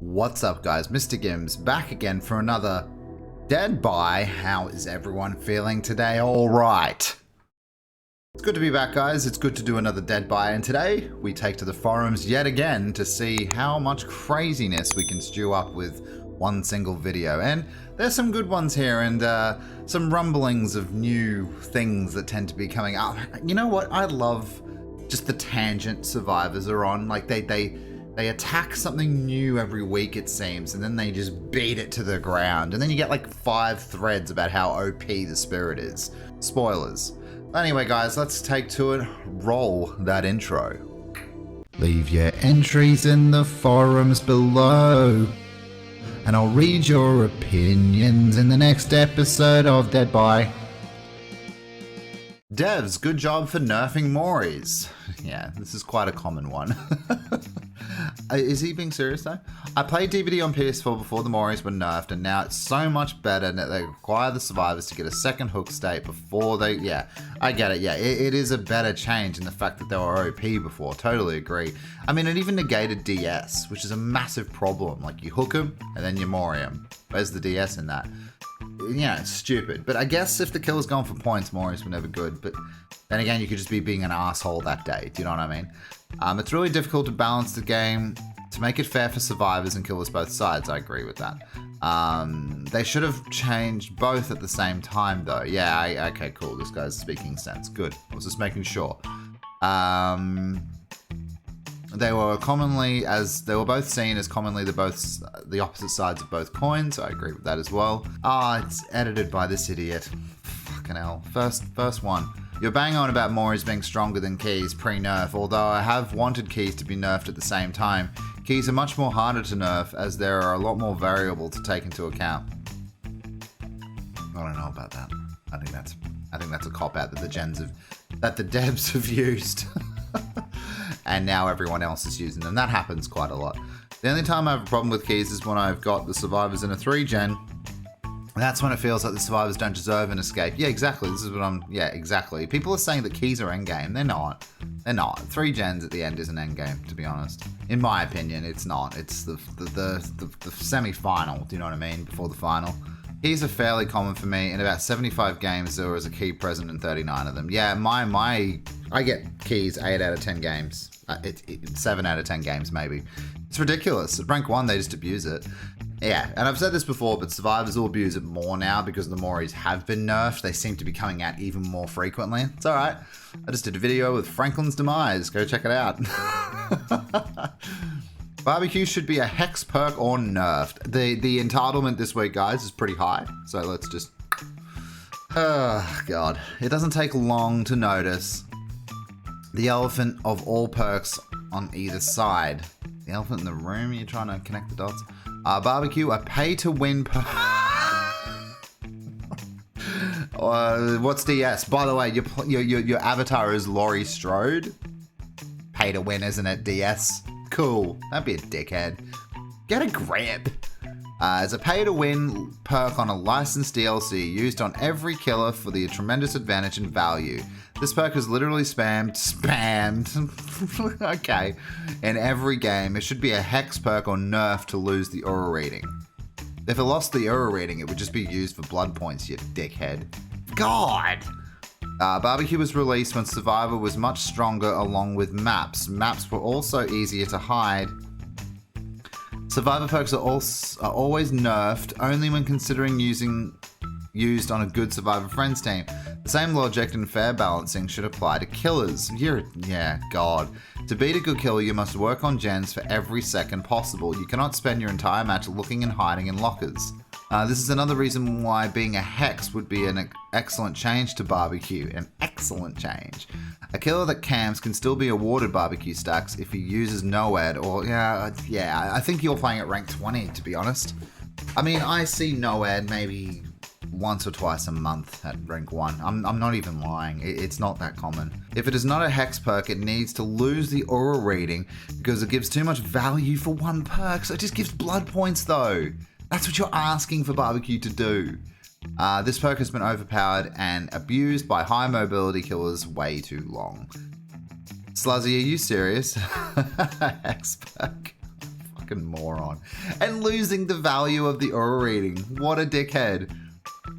What's up guys, MrGimms back again for another DEADBY. How is everyone feeling today? Alright. It's good to be back guys, it's good to do another DEADBY, and today we take to the forums yet again to see how much craziness we can stew up with one single video. And there's some good ones here and some rumblings of new things that tend to be coming up. You know what, I love just the tangent survivors are on. Like they attack something new every week, it seems, and then they just beat it to the ground. And then you get like 5 threads about how OP the spirit is. Spoilers. Anyway, guys, let's take to it. Roll that intro. Leave your entries in the forums below, and I'll read your opinions in the next episode of DEADBY. Devs, good job for nerfing Moris. Yeah, this is quite a common one. Is he being serious though? I played DBD on PS4 before the Moris were nerfed, and now it's so much better that they require the survivors to get a second hook state before they... Yeah, I get it. Yeah, it is a better change in the fact that they were OP before. Totally agree. I mean, it even negated DS, which is a massive problem. Like, you hook them and then you Mori them. Where's the DS in that? Yeah, it's stupid. But I guess if the killer's gone for points, Moris were never good. But then again, you could just be being an asshole that day. Do you know what I mean? It's really difficult to balance the game to make it fair for survivors and killers both sides. I agree with that. They should have changed both at the same time, though. Yeah, okay, cool. This guy's speaking sense. Good. I was just making sure. They were commonly they were both seen as commonly the opposite sides of both coins. I agree with that as well. It's edited by this idiot. Fucking hell. First one. You're bang on about Moris being stronger than keys pre-nerf, although I have wanted keys to be nerfed at the same time. Keys are much more harder to nerf as there are a lot more variables to take into account. I don't know about that. I think that's a cop-out that the devs have used. And now everyone else is using them. That happens quite a lot. The only time I have a problem with keys is when I've got the survivors in a 3-gen. That's when it feels like the survivors don't deserve an escape. Yeah, exactly. This is what yeah, exactly. People are saying that keys are endgame. They're not. They're not. 3 gens at the end is an endgame, to be honest. In my opinion, it's not. It's the semi-final, do you know what I mean? Before the final. Keys are fairly common for me. In about 75 games, there was a key present in 39 of them. Yeah, I get keys 8 out of 10 games. 7 out of 10 games, maybe. It's ridiculous. At rank 1, they just abuse it. Yeah, and I've said this before, but survivors will abuse it more now because the Moris have been nerfed. They seem to be coming out even more frequently. It's alright. I just did a video with Franklin's demise. Go check it out. BBQ should be a hex perk or nerfed. The entitlement this week, guys, is pretty high. So let's just... Oh, God. It doesn't take long to notice the elephant of all perks on either side. The elephant in the room, you're trying to connect the dots. BBQ, a pay-to-win perk. What's DS? By the way, your avatar is Laurie Strode. Pay-to-win, isn't it, DS? Cool. Don't be a dickhead. Get a grip. It's a pay-to-win perk on a licensed DLC used on every killer for the tremendous advantage in value. This perk is literally spammed. Okay. In every game, it should be a hex perk or nerf to lose the aura reading. If it lost the aura reading, it would just be used for blood points, you dickhead. God! BBQ was released when Survivor was much stronger along with maps. Maps were also easier to hide. Survivor perks are always nerfed only when considering used on a good Survivor Friends team. The same logic and fair balancing should apply to killers. Yeah, God. To beat a good killer, you must work on gens for every second possible. You cannot spend your entire match looking and hiding in lockers. This is another reason why being a hex would be an excellent change to BBQ. An excellent change. A killer that camps can still be awarded BBQ stacks if he uses NOAD or... Yeah, I think you're playing at rank 20, to be honest. I mean, I see NOAD maybe once or twice a month at rank 1. I'm not even lying. It's not that common. If it is not a hex perk, it needs to lose the aura reading because it gives too much value for one perk. So it just gives blood points though. That's what you're asking for BBQ to do. This perk has been overpowered and abused by high mobility killers way too long. Sluzzy, are you serious? Hex perk. Fucking moron. And losing the value of the aura reading. What a dickhead.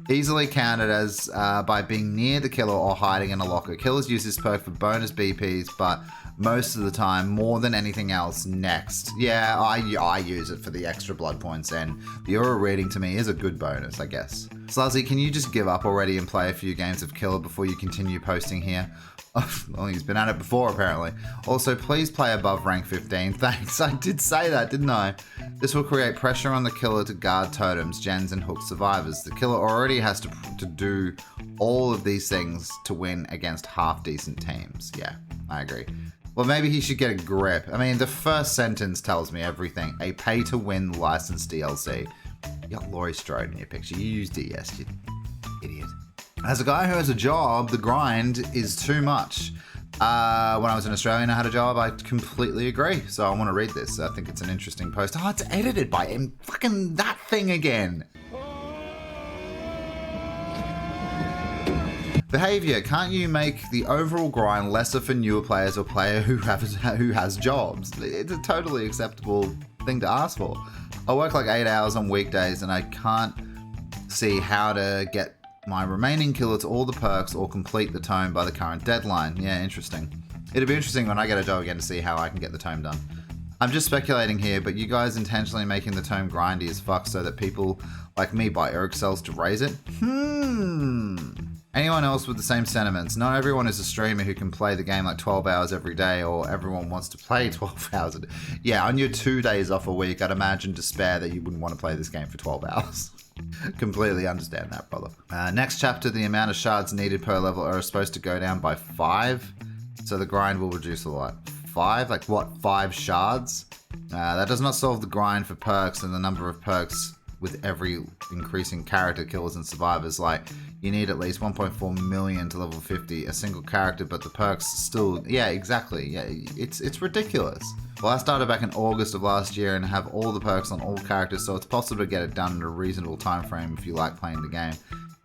Easily counted as by being near the killer or hiding in a locker. Killers use this perk for bonus BPs, but most of the time, more than anything else, next. Yeah, I use it for the extra blood points, and the aura reading to me is a good bonus, I guess. Sluzzy, can you just give up already and play a few games of Killer before you continue posting here? Well, he's been at it before, apparently. Also, please play above rank 15. Thanks, I did say that, didn't I? This will create pressure on the killer to guard totems, gens, and hook survivors. The killer already has to do all of these things to win against half-decent teams. Yeah, I agree. Well, maybe he should get a grip. I mean, the first sentence tells me everything. A pay-to-win licensed DLC. You got Laurie Strode in your picture. You use DS, you idiot. As a guy who has a job, the grind is too much. When I was in Australia and I had a job, I completely agree. So I want to read this. I think it's an interesting post. Oh, it's edited by him. Fucking that thing again. Behavior. Can't you make the overall grind lesser for newer players or player who has jobs? It's a totally acceptable thing to ask for. I work like 8 hours on weekdays and I can't see how to get my remaining killer to all the perks or complete the tome by the current deadline. Yeah, interesting. It'd be interesting when I get a job again to see how I can get the tome done. I'm just speculating here, but you guys intentionally making the tome grindy as fuck so that people like me buy Eric cells to raise it? Anyone else with the same sentiments? Not everyone is a streamer who can play the game like 12 hours every day, or everyone wants to play 12 hours a day. Yeah, on your 2 days off a week, I'd imagine despair that you wouldn't want to play this game for 12 hours. Completely understand that, brother. Next chapter, the amount of shards needed per level are supposed to go down by 5, so the grind will reduce a lot. 5? Like what, 5 shards? That does not solve the grind for perks and the number of perks with every increasing character killers and survivors. Like, you need at least 1.4 million to level 50 a single character, but the perks still, yeah, exactly. Yeah, it's ridiculous. Well, I started back in August of last year and have all the perks on all characters, so it's possible to get it done in a reasonable time frame if you like playing the game.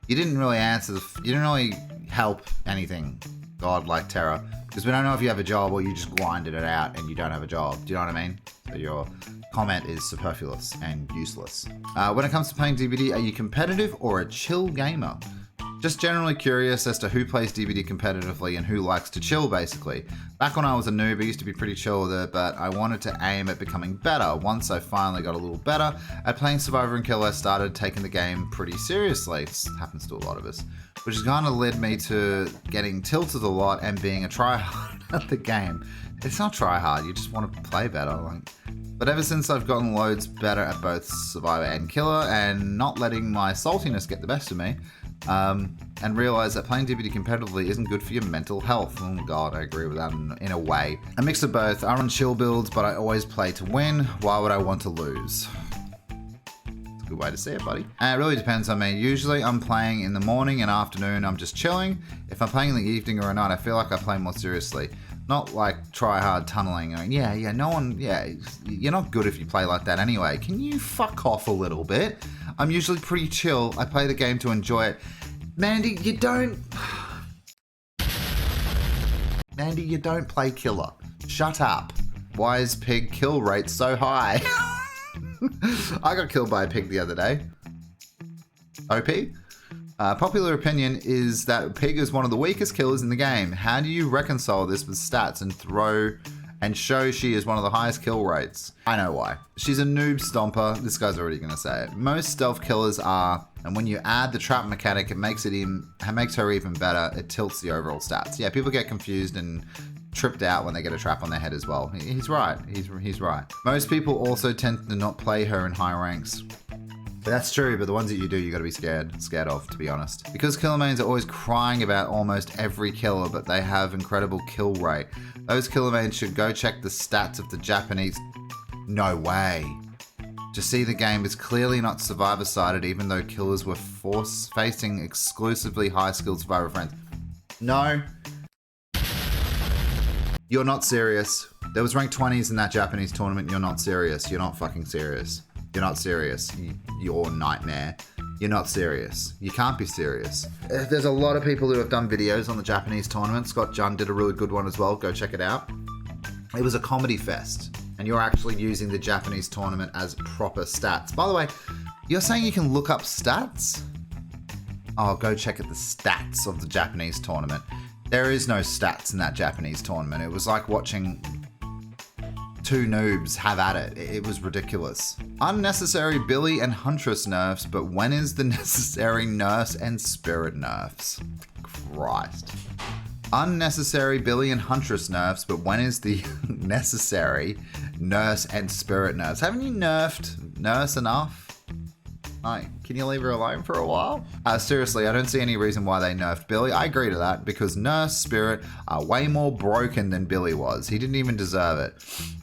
You didn't really you didn't really help anything, God-like terror, because we don't know if you have a job or you just grinded it out and you don't have a job. Do you know what I mean? So your comment is superfluous and useless. When it comes to playing DBD, are you competitive or a chill gamer? Just generally curious as to who plays DBD competitively and who likes to chill, basically. Back when I was a noob, I used to be pretty chill with it, but I wanted to aim at becoming better. Once I finally got a little better at playing Survivor and Killer, I started taking the game pretty seriously. It happens to a lot of us. Which has kind of led me to getting tilted a lot and being a tryhard at the game. It's not tryhard, you just want to play better. But ever since I've gotten loads better at both Survivor and Killer and not letting my saltiness get the best of me, and realize that playing DBD competitively isn't good for your mental health. Oh god, I agree with that in a way. A mix of both. I run chill builds, but I always play to win. Why would I want to lose? It's a good way to see it, buddy. And it really depends on me. Usually I'm playing in the morning and afternoon, I'm just chilling. If I'm playing in the evening or at night, I feel like I play more seriously. Not like try hard tunneling. I mean, yeah, you're not good if you play like that anyway. Can you fuck off a little bit? I'm usually pretty chill. I play the game to enjoy it. Mandy, you don't play Killer. Shut up. Why is pig kill rate so high? I got killed by a pig the other day. OP? Popular opinion is that Pig is one of the weakest killers in the game. How do you reconcile this with stats and show she is one of the highest kill rates? I know why. She's a noob stomper. This guy's already gonna say it. Most stealth killers are, and when you add the trap mechanic, it makes her even better. It tilts the overall stats. Yeah, people get confused and tripped out when they get a trap on their head as well. He's right. He's right. Most people also tend to not play her in high ranks. That's true, but the ones that you do, you gotta be scared of, to be honest. Because killer mains are always crying about almost every killer, but they have incredible kill rate. Those killer mains should go check the stats of the Japanese. No way. To see the game is clearly not survivor-sided, even though killers were facing exclusively high-skilled survivor friends. No. You're not serious. There was ranked 20s in that Japanese tournament. You're not serious. You're not fucking serious. You're not serious. You're nightmare. You're not serious. You can't be serious. There's a lot of people who have done videos on the Japanese tournament. Scott Junn did a really good one as well. Go check it out. It was a comedy fest. and you're actually using the Japanese tournament as proper stats. By the way, you're saying you can look up stats? Oh, go check at the stats of the Japanese tournament. There is no stats in that Japanese tournament. It was like watching two noobs have at it. It was ridiculous. Unnecessary Billy and Huntress nerfs, but when is the necessary Nurse and Spirit nerfs? Christ. Unnecessary Billy and Huntress nerfs, but when is the necessary Nurse and Spirit nerfs? Haven't you nerfed Nurse enough? Like, can you leave her alone for a while? Seriously, I don't see any reason why they nerfed Billy. I agree to that, because Nurse, Spirit are way more broken than Billy was. He didn't even deserve it.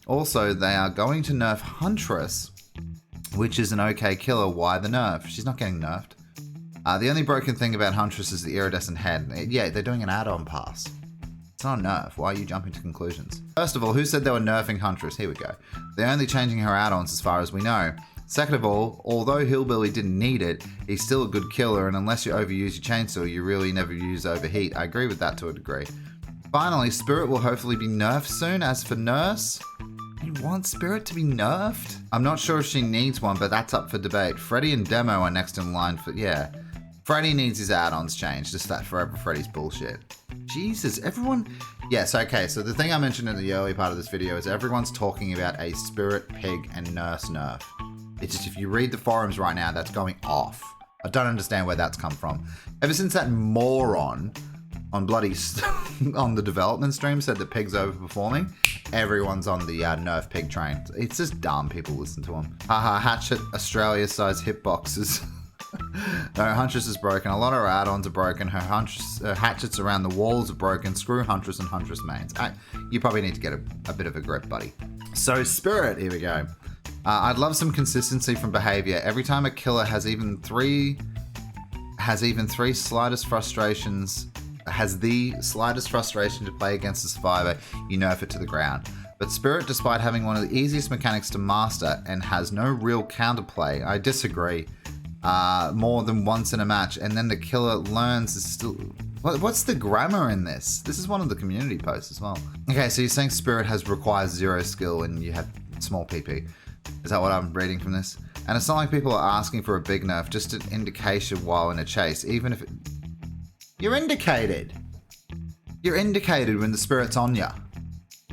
Also, they are going to nerf Huntress, which is an okay killer. Why the nerf? She's not getting nerfed. The only broken thing about Huntress is the iridescent head. Yeah, they're doing an add-on pass. It's not a nerf. Why are you jumping to conclusions? First of all, who said they were nerfing Huntress? Here we go. They're only changing her add-ons as far as we know. Second of all, although Hillbilly didn't need it, he's still a good killer, and unless you overuse your chainsaw, you really never use overheat. I agree with that to a degree. Finally, Spirit will hopefully be nerfed soon. As for Nurse, you want Spirit to be nerfed? I'm not sure if she needs one, but that's up for debate. Freddy and Demo are next in line for... yeah. Freddy needs his add-ons changed. Just that Forever Freddy's bullshit. Jesus, everyone... yes, okay, so the thing I mentioned in the early part of this video is everyone's talking about a Spirit, Pig, and Nurse nerf. It's just, if you read the forums right now, that's going off. I don't understand where that's come from. Ever since that moron on bloody on the development stream said that Pig's overperforming, everyone's on the nerf Pig train. It's just dumb. People listen to him. Haha, Hatchet Australia-sized hitboxes. No, Huntress is broken. A lot of her add-ons are broken. Her hatchets around the walls are broken. Screw Huntress and Huntress mains. You probably need to get a bit of a grip, buddy. So Spirit, here we go. I'd love some consistency from behavior. Every time a killer has the slightest frustration to play against a survivor, you nerf it to the ground. But Spirit, despite having one of the easiest mechanics to master and has no real counterplay, I disagree. More than once in a match, and then the killer learns is still... what's the grammar in this? This is one of the community posts as well. Okay, so you're saying Spirit requires 0 skill and you have small PP. Is that what I'm reading from this? And it's not like people are asking for a big nerf, just an indication while in a chase, even if it... You're indicated! You're indicated when the Spirit's on ya.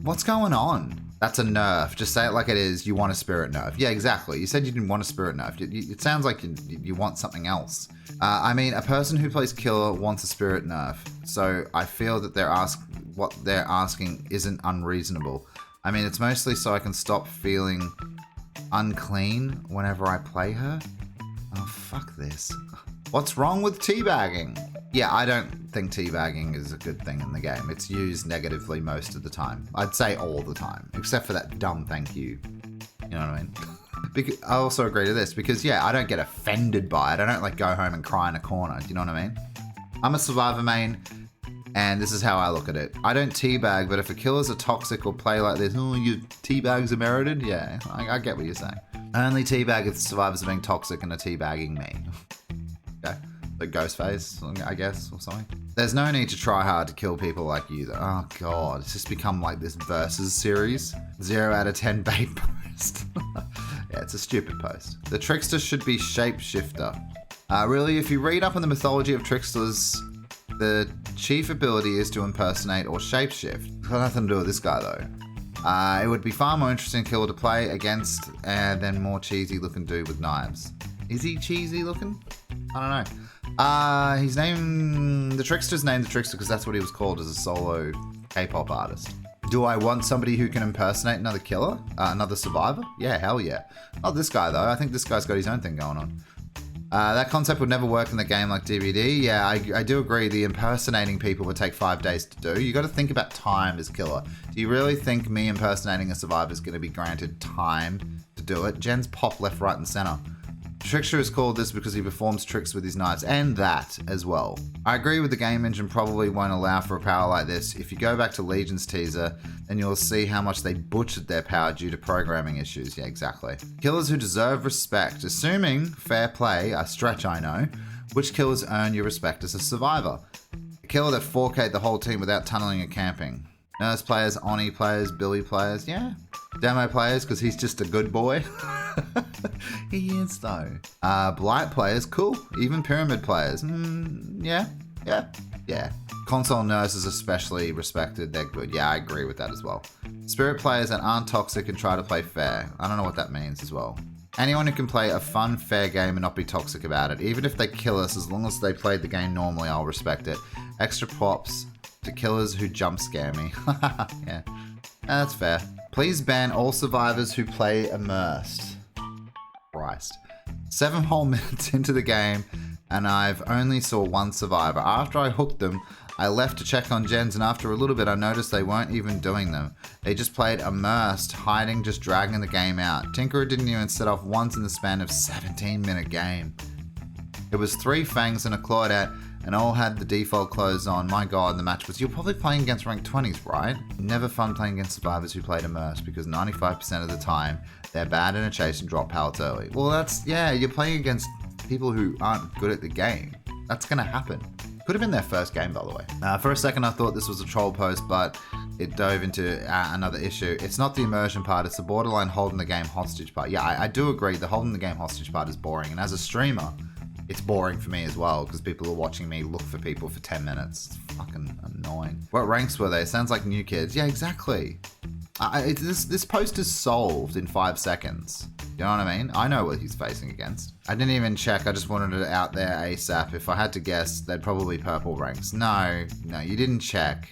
What's going on? That's a nerf. Just say it like it is. You want a Spirit nerf. Yeah, exactly. You said you didn't want a Spirit nerf. It sounds like you want something else. I mean, a person who plays killer wants a Spirit nerf. So I feel that what they're asking isn't unreasonable. I mean, it's mostly so I can stop feeling unclean whenever I play her. Oh, fuck this. What's wrong with teabagging? Yeah, I don't think teabagging is a good thing in the game. It's used negatively most of the time. I'd say all the time, except for that dumb thank you. You know what I mean? Because I also agree to this, because yeah, I don't get offended by it. I don't like go home and cry in a corner. Do you know what I mean? I'm a survivor main, and this is how I look at it. I don't teabag, but if a killer's a toxic or play like this, oh, your teabags are merited? Yeah, I get what you're saying. I only teabag if the survivors are being toxic and are teabagging me. Okay. Like Ghostface, I guess, or something. There's no need to try hard to kill people like you, though. Oh, God. It's just become like this Versus series. 0 out of 10 bait post. Yeah, it's a stupid post. The Trickster should be Shapeshifter. Really, if you read up on the mythology of Tricksters, the chief ability is to impersonate or shapeshift. It's got nothing to do with this guy, though. It would be far more interesting killer to play against than more cheesy looking dude with knives. Is he cheesy looking? I don't know. The Trickster's named the Trickster because that's what he was called as a solo K-pop artist. Do I want somebody who can impersonate another killer? Another survivor? Yeah, hell yeah. Not this guy, though. I think this guy's got his own thing going on. That concept would never work in the game like DVD. Yeah, I do agree. The impersonating people would take 5 days to do. You got to think about time as killer. Do you really think me impersonating a survivor is going to be granted time to do it? Jen's pop left, right, and center. Trickster is called this because he performs tricks with his knives, and that as well. I agree with the game engine probably won't allow for a power like this. If you go back to Legion's teaser, then you'll see how much they butchered their power due to programming issues. Yeah, exactly. Killers who deserve respect. Assuming fair play, a stretch I know, which killers earn your respect as a survivor? A killer that 4K'd the whole team without tunneling or camping. Nurse players, Oni players, Billy players, yeah. Demo players, because he's just a good boy. He is though. Blight players, cool. Even Pyramid players, yeah. Console nurses especially respected, they're good. Yeah, I agree with that as well. Spirit players that aren't toxic and try to play fair. I don't know what that means as well. Anyone who can play a fun, fair game and not be toxic about it. Even if they kill us, as long as they played the game normally, I'll respect it. Extra props to killers who jump scare me. Yeah, that's fair. Please ban all survivors who play immersed. Christ. 7 whole minutes into the game and I've only saw one survivor. After I hooked them, I left to check on gens, and after a little bit I noticed they weren't even doing them. They just played immersed, hiding, just dragging the game out. Tinkerer didn't even set off once in the span of 17-minute game. It was 3 Fangs and a Claudette, and all had the default clothes on. My god, the match was... You're probably playing against ranked 20s, right? Never fun playing against survivors who played immersed, because 95% of the time, they're bad in a chase and drop pallets early. Well, that's... Yeah, you're playing against people who aren't good at the game. That's gonna happen. Could have been their first game, by the way. For a second, I thought this was a troll post, but it dove into another issue. It's not the immersion part, it's the borderline holding the game hostage part. Yeah, I do agree, the holding the game hostage part is boring, and as a streamer, it's boring for me as well, because people are watching me look for people for 10 minutes. It's fucking annoying. What ranks were they? Sounds like new kids. Yeah, exactly. This post is solved in 5 seconds. You know what I mean? I know what he's facing against. I didn't even check, I just wanted it out there ASAP. If I had to guess, they'd probably purple ranks. No, you didn't check.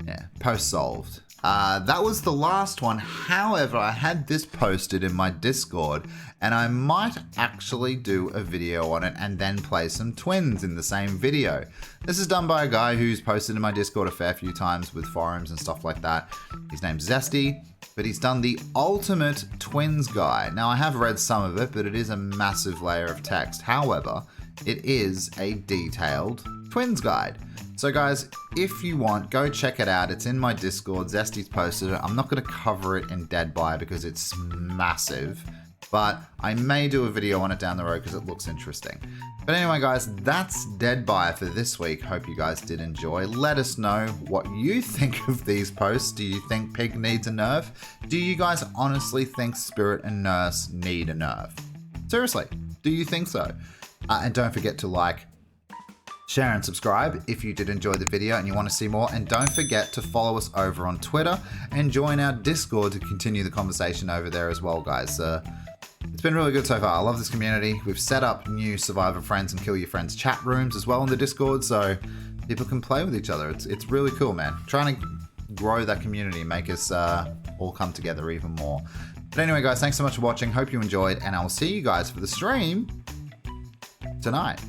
Yeah, post solved. That was the last one. However, I had this posted in my Discord, and I might actually do a video on it and then play some twins in the same video. This is done by a guy who's posted in my Discord a fair few times with forums and stuff like that. His name's Zesty, but he's done the ultimate twins guide. Now, I have read some of it, but it is a massive layer of text. However, it is a detailed twins guide. So guys, if you want, go check it out. It's in my Discord. Zesty's posted it. I'm not going to cover it in DEADBY because it's massive, but I may do a video on it down the road because it looks interesting. But anyway, guys, that's DEADBY for this week. Hope you guys did enjoy. Let us know what you think of these posts. Do you think Pig needs a nerf? Do you guys honestly think Spirit and Nurse need a nerf? Seriously, do you think so? And don't forget to like, share and subscribe if you did enjoy the video and you want to see more, and don't forget to follow us over on Twitter and join our Discord to continue the conversation over there as well, guys. It's been really good so far. I love this community. We've set up new Survivor Friends and Kill Your Friends chat rooms as well in the Discord, so people can play with each other. It's really cool, man. Trying to grow that community, make us all come together even more. But anyway, guys, thanks so much for watching. Hope you enjoyed, and I will see you guys for the stream tonight.